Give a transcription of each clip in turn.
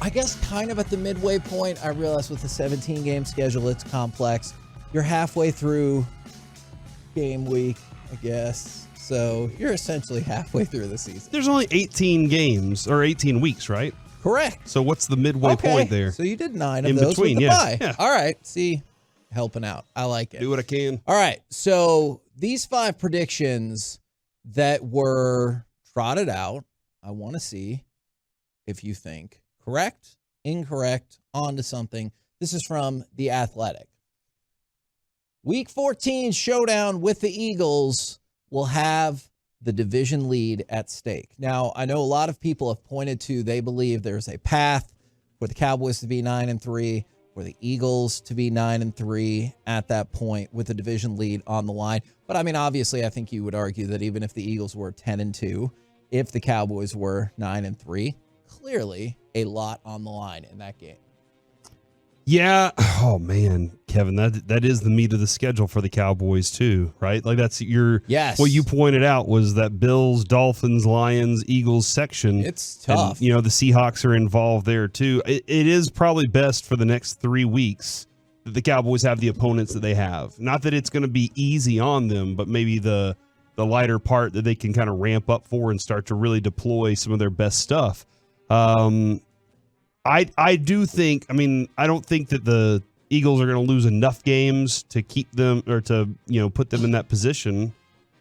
I guess kind of at the midway point. I realize with the 17-game schedule, it's complex. You're halfway through game week, I guess. So you're essentially halfway through the season. There's only 18 games or 18 weeks, right? Correct. So what's the midway point there? So you did 9 of in those between, with the bye. Yeah. All right. See, helping out. I like it. Do what I can. All right. So these 5 predictions that were trotted out, I want to see if you think correct, incorrect, onto something. This is from The Athletic. Week 14 showdown with the Eagles will have the division lead at stake. Now, I know a lot of people have pointed to they believe there's a path for the Cowboys to be 9-3, for the Eagles to be 9-3 at that point with the division lead on the line. But I mean, obviously, I think you would argue that even if the Eagles were 10-2, if the Cowboys were 9-3, clearly a lot on the line in that game. Yeah. Oh man, Kevin, that is the meat of the schedule for the Cowboys too, right? Like that's yes. What you pointed out was that Bills, Dolphins, Lions, Eagles section. It's tough. And, the Seahawks are involved there too. It is probably best for the next 3 weeks that the Cowboys have the opponents that they have. Not that it's going to be easy on them, but maybe the lighter part that they can kind of ramp up for and start to really deploy some of their best stuff. I do think, I don't think that the Eagles are going to lose enough games to keep them or to, put them in that position.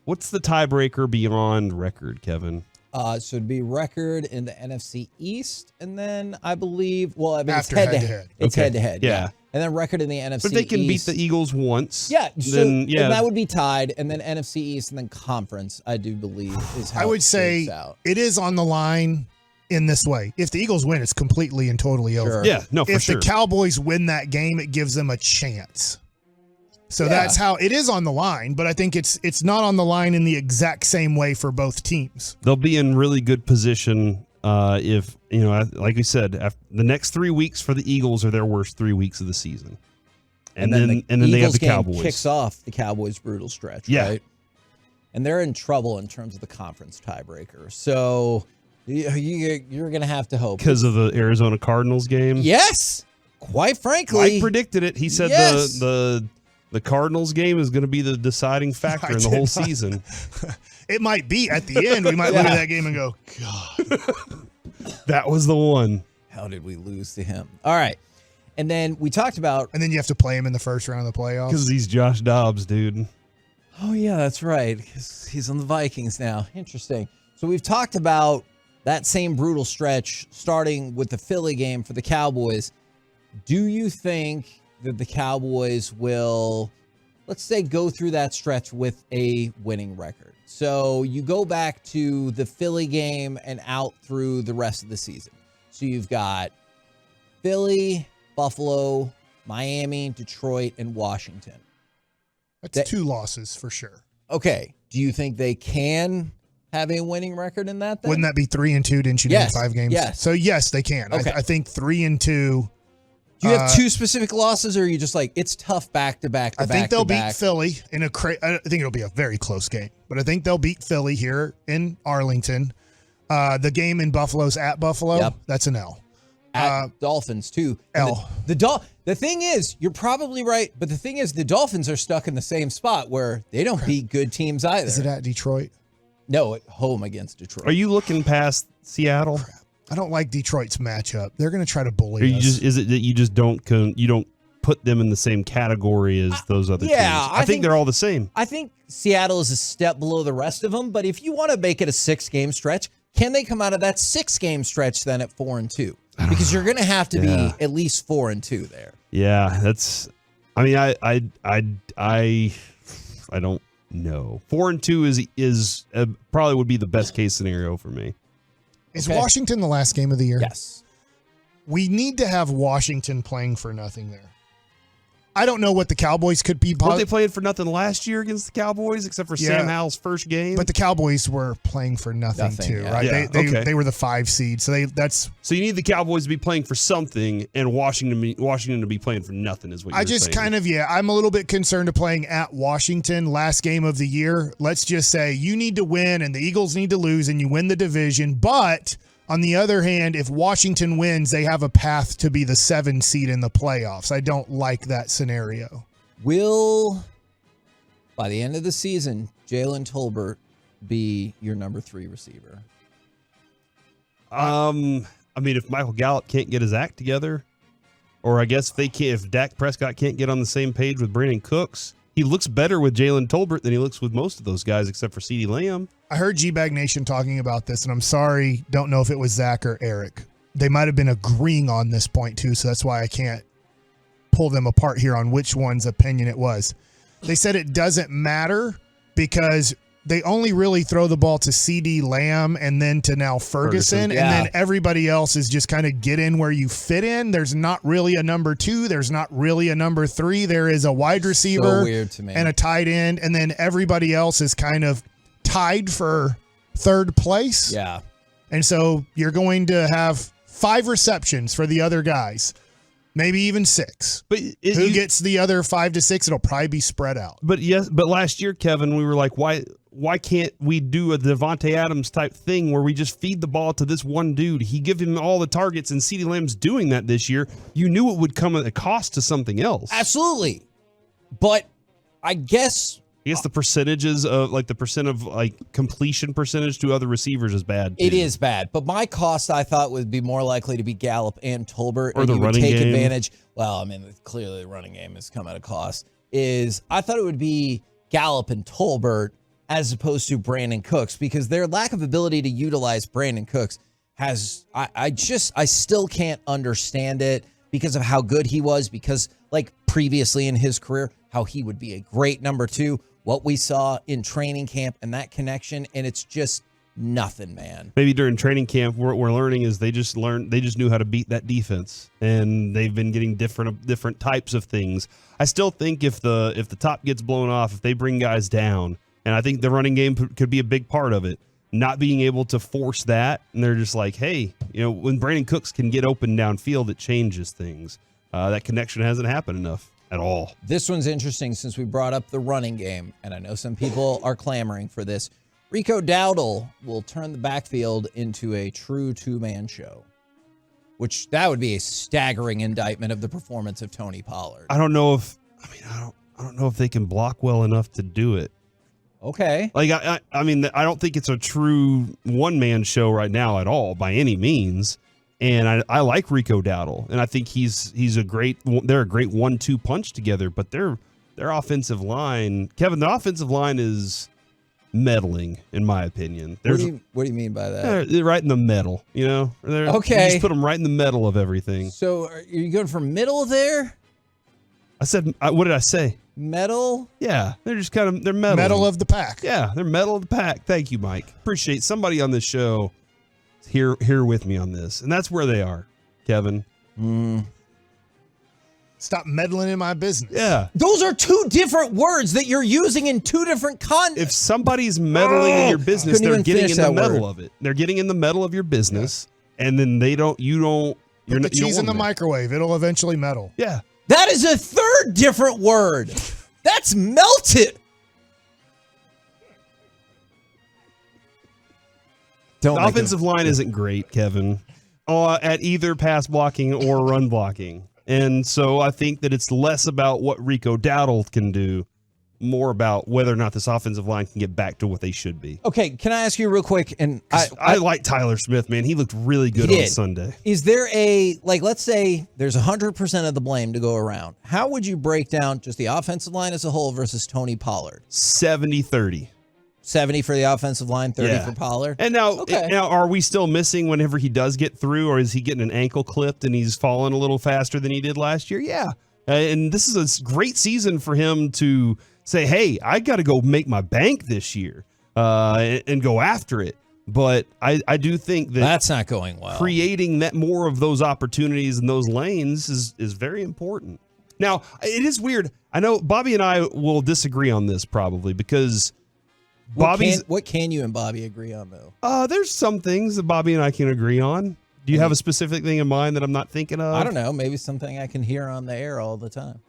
What's the tiebreaker beyond record, Kevin? So it'd be record in the NFC East, and then I believe, it's After head-to-head. It's Okay. head-to-head, Yeah. And then record in the NFC East. But they can beat the Eagles once. Yeah, then, and that would be tied, and then NFC East, and then conference, I do believe, is how I would say out. it is on the line in this way. If the Eagles win, it's completely and totally over. Sure. Yeah, no, for If sure. the Cowboys win that game, it gives them a chance. So Yeah. that's how it is on the line, but I think it's not on the line in the exact same way for both teams. They'll be in really good position if, like we said, after the next 3 weeks for the Eagles are their worst 3 weeks of the season. And then they have Eagles the game Cowboys. kicks off the Cowboys' brutal stretch, Yeah. right? And they're in trouble in terms of the conference tiebreaker. So you're going to have to hope. Because of the Arizona Cardinals game. Yes, quite frankly. Mike predicted it. He said Yes. the Cardinals game is going to be the deciding factor in the whole season. It might be at the end. We might look at that game and go, God. That was the one. How did we lose to him? All right. And then we talked about. And then you have to play him in the first round of the playoffs. Because he's Josh Dobbs, dude. Oh, yeah, that's right. He's on the Vikings now. Interesting. So we've talked about that same brutal stretch starting with the Philly game for the Cowboys. Do you think that the Cowboys will, let's say, go through that stretch with a winning record? So you go back to the Philly game and out through the rest of the season. So you've got Philly, Buffalo, Miami, Detroit, and Washington. That's 2 losses for sure. Okay. Do you think they can have a winning record in that then? Wouldn't that be 3-2? Didn't you Yes. name 5 games? Yes. So yes, they can. Okay. I think 3-2. Do you have 2 specific losses, or are you just like, it's tough back to back to I back think they'll to back? beat Philly in I think it'll be a very close game, but I think they'll beat Philly here in Arlington. The game in Buffalo's at Buffalo. Yep. That's an L. At Dolphins too. L. The thing is, you're probably right, but the thing is, the Dolphins are stuck in the same spot where they don't beat good teams either. Is it at Detroit? No, at home against Detroit. Are you looking past Seattle? I don't like Detroit's matchup. They're going to try to bully Or you us. is it that you just don't put them in the same category as those other teams? I think they're all the same. I think Seattle is a step below the rest of them, but if you want to make it a 6-game stretch, can they come out of that 6-game stretch then at 4-2? Because you're going to have to be at least 4-2 there. Yeah, that's. I mean, I don't know. 4-2 is probably would be the best case scenario for me. Is Okay. Washington the last game of the year? Yes. We need to have Washington playing for nothing there. I don't know what the Cowboys could be. Weren't they playing for nothing last year against the Cowboys, except for Sam Howell's first game? But the Cowboys were playing for nothing too, yeah. right? Yeah, They were the 5 seed, so So you need the Cowboys to be playing for something, and Washington to be playing for nothing is what you're saying. I'm a little bit concerned of playing at Washington last game of the year. Let's just say you need to win and the Eagles need to lose and you win the division, but On the other hand, if Washington wins, they have a path to be the 7 seed in the playoffs. I don't like that scenario. Will, by the end of the season, Jalen Tolbert be your number 3 receiver? I mean, if Michael Gallup can't get his act together, or I guess if Dak Prescott can't get on the same page with Brandon Cooks, he looks better with Jalen Tolbert than he looks with most of those guys except for CeeDee Lamb. I heard G-Bag Nation talking about this, and I'm sorry, don't know if it was Zach or Eric. They might have been agreeing on this point too, so that's why I can't pull them apart here on which one's opinion it was. They said it doesn't matter because they only really throw the ball to CeeDee Lamb and then to now Ferguson. Yeah. And then everybody else is just kind of get in where you fit in. There's not really a number 2. There's not really a number 3. There is a wide receiver so weird to me. And a tight end. And then everybody else is kind of tied for 3rd place. Yeah. And so you're going to have 5 receptions for the other guys. Maybe even 6. But who gets the other 5 to 6? It'll probably be spread out. But last year, Kevin, we were like, why can't we do a Devontae Adams type thing where we just feed the ball to this one dude? He give him all the targets, and CeeDee Lamb's doing that this year. You knew it would come at a cost to something else. Absolutely. But I guess the percentages of the percent of completion percentage to other receivers is bad too. It is bad, but my cost I thought would be more likely to be Gallup and Tolbert, or and the you would running take game. advantage. Well, I mean, clearly the running game has come at a cost. I thought it would be Gallup and Tolbert as opposed to Brandon Cooks, because their lack of ability to utilize Brandon Cooks has I still can't understand it because of how good he was, because previously in his career, how he would be a great number 2. What we saw in training camp and that connection, and it's just nothing, man. Maybe during training camp, what we're learning is they just knew how to beat that defense, and they've been getting different types of things. I still think if the top gets blown off, if they bring guys down, and I think the running game could be a big part of it, not being able to force that, and they're just like, hey, when Brandon Cooks can get open downfield, it changes things. That connection hasn't happened enough at all. This one's interesting since we brought up the running game, and I know some people are clamoring for this. Rico Dowdle will turn the backfield into a true 2-man show, which that would be a staggering indictment of the performance of Tony Pollard. I don't know if they can block well enough to do it. Okay. I don't think it's a true 1-man show right now at all by any means. And I like Rico Dowdle, and I think they're a great 1-2 punch together. But their offensive line, Kevin, the offensive line is meddling, in my opinion. What do you mean by that? They're right in the middle, Okay. You just put them right in the middle of everything. So are you going for middle there? I said, what did I say? Metal? Yeah, they're just they're meddling. Middle of the pack. Yeah, they're middle of the pack. Thank you, Mike. Appreciate somebody on this show here with me on this, and that's where they are, Kevin. Stop meddling in my business. Yeah, those are 2 different words that you're using in 2 different contexts. If somebody's meddling in your business, they're getting in the middle of it. They're getting in the middle of your business, and then you don't. Put the cheese in the microwave; it'll eventually meddle. Yeah, that is a 3rd different word. That's melted. The offensive line isn't great, Kevin, at either pass blocking or run blocking. And so I think that it's less about what Rico Dowdle can do, more about whether or not this offensive line can get back to what they should be. Okay, can I ask you real quick? And I like Tyler Smith, man. He looked really good on Sunday. Is there let's say there's 100% of the blame to go around. How would you break down just the offensive line as a whole versus Tony Pollard? 70-30. 70 for the offensive line, 30 for Pollard. And now, are we still missing whenever he does get through, or is he getting an ankle clipped and he's falling a little faster than he did last year? Yeah. And this is a great season for him to say, hey, I got to go make my bank this year and go after it. But I do think that's not going well. Creating that more of those opportunities and those lanes is very important. Now, it is weird. I know Bobby and I will disagree on this probably because what can you and Bobby agree on, though? There's some things that Bobby and I can agree on. Do you have a specific thing in mind that I'm not thinking of? I don't know. Maybe something I can hear on the air all the time.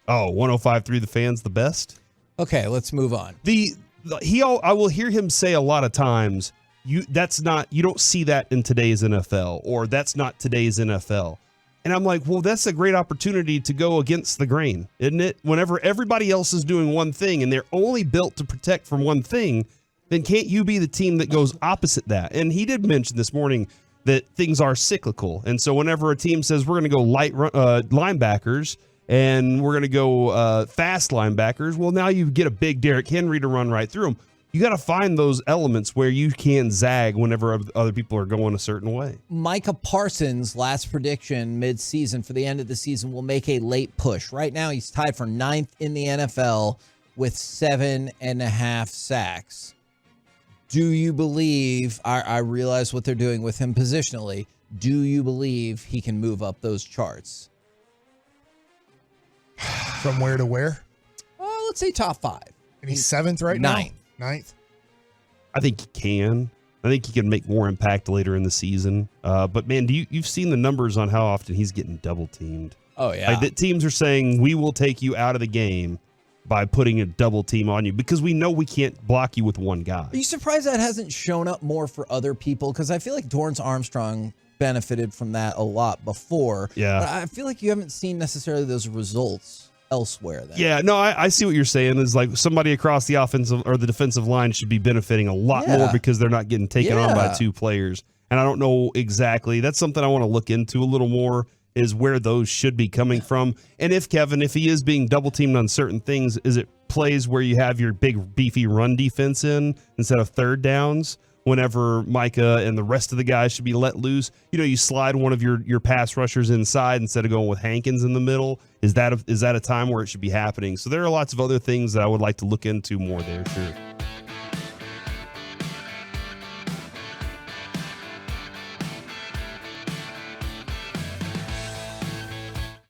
Oh, 105.3 The Fan's the best? Okay, let's move on. I will hear him say a lot of times, you don't see that in today's NFL, or that's not today's NFL. And I'm like, well, that's a great opportunity to go against the grain, isn't it? Whenever everybody else is doing one thing and they're only built to protect from one thing, then can't you be the team that goes opposite that? And he did mention this morning that things are cyclical. And so whenever a team says we're going to go light linebackers and we're going to go fast linebackers, well, now you get a big Derrick Henry to run right through them. You got to find those elements where you can zag whenever other people are going a certain way. Micah Parsons' last prediction mid-season for the end of the season will make a late push. Right now, he's tied for 9th in the NFL with 7.5 sacks. Do you believe, I realize what they're doing with him positionally, do you believe he can move up those charts? From where to where? Let's say top 5. And he's 7th right now? Ninth. I think he can. I think he can make more impact later in the season. But man, you've seen the numbers on how often he's getting double teamed. Oh yeah. Like, the teams are saying we will take you out of the game by putting a double team on you because we know we can't block you with one guy. Are you surprised that hasn't shown up more for other people? Because I feel like Dorrance Armstrong benefited from that a lot before. Yeah. But I feel like you haven't seen necessarily those results elsewhere then. Yeah, no, I see what you're saying. Is like somebody across the offensive or the defensive line should be benefiting a lot more because they're not getting taken on by two players. And I don't know exactly. That's something I want to look into a little more, is where those should be coming from. And if he is being double teamed on certain things, is it plays where you have your big beefy run defense in instead of third downs? Whenever Micah and the rest of the guys should be let loose, you slide one of your pass rushers inside instead of going with Hankins in the middle. Is that a time where it should be happening? So there are lots of other things that I would like to look into more there too.